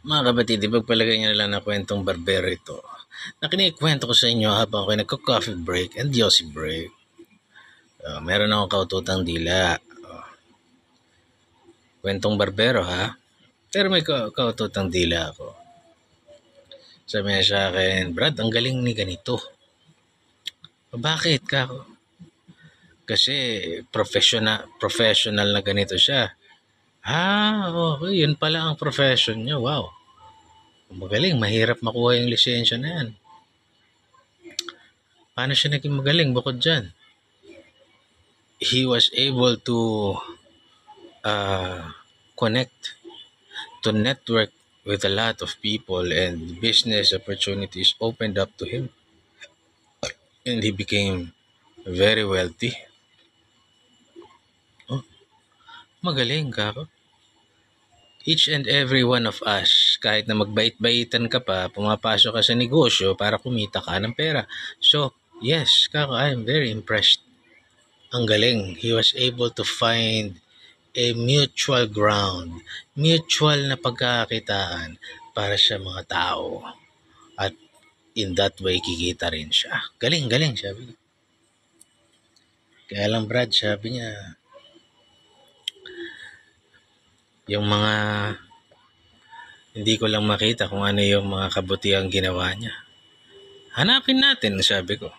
Mga kapatid, ipagpalagay niyo na lang na kwentong barbero ito na kinikwento ko sa inyo habang ako'y nagko-coffee break and Yossi break. Meron akong kaututang dila. Kwentong barbero ha? Pero may kaututang dila ako. Sabi niya sa akin, Brad, ang galing ni ganito. Bakit ka? Kasi professional na ganito siya. Okay. Yun pala ang profession niya. Wow. Magaling. Mahirap makuha yung lisensya na yan. Paano siya naging magaling bukod dyan? He was able to connect, to network with a lot of people, and business opportunities opened up to him. And he became very wealthy. Magaling ka. Each and every one of us, kahit na magbait-baitan ka pa, pumapasok ka sa negosyo para kumita ka ng pera. So, yes, Kako, I'm very impressed. Ang galing. He was able to find a mutual ground, mutual na pagkakakitaan para sa mga tao. At in that way, kikita rin siya. Galing, sabi ko. Kaya lang, Brad, sabi niya, yung mga hindi ko lang makita kung ano yung mga kabutihang ginawa niya. Hanapin natin, sabi ko.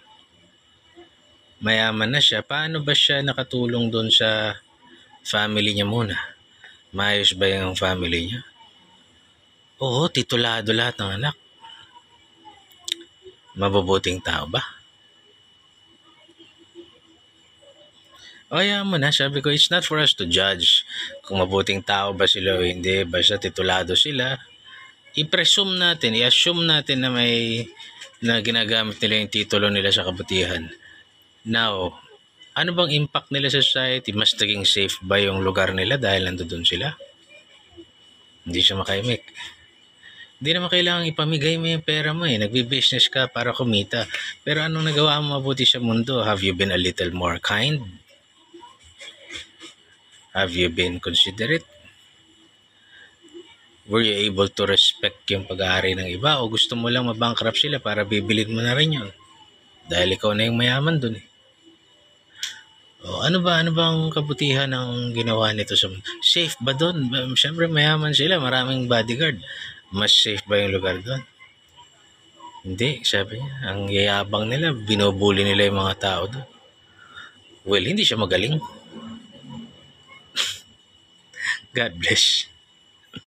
Mayaman na siya. Paano ba siya nakatulong doon sa family niya muna? Maayos ba yung family niya? Oo, titulado lahat ng anak. Mabubuting tao ba? Kaya mo na, sabi ko, it's not for us to judge kung mabuting tao ba sila o hindi. Basta titulado sila. I-presume natin, i-assume natin na ginagamit nila yung titulo nila sa kabutihan. Now, ano bang impact nila sa society? Mas naging safe ba yung lugar nila dahil nandoon sila? Hindi siya makaimik. Hindi naman kailangan ipamigay mo yung pera mo eh. Nagbi-business ka para kumita. Pero anong nagawa mo mabuti sa mundo? Have you been a little more kind? Have you been considerate? Were you able to respect yung pag-aari ng iba o gusto mo lang mabankrupt sila para bibilin mo na rin yun? Dahil ikaw na yung mayaman dun eh. Ano bang kabutihan ng ginawa nito sa safe ba doon? Siyempre mayaman sila, maraming bodyguard. Mas safe ba yung lugar doon? Hindi, sabi niya. Ang yayabang nila, binubuli nila yung mga tao doon. Well, hindi siya magaling. God bless.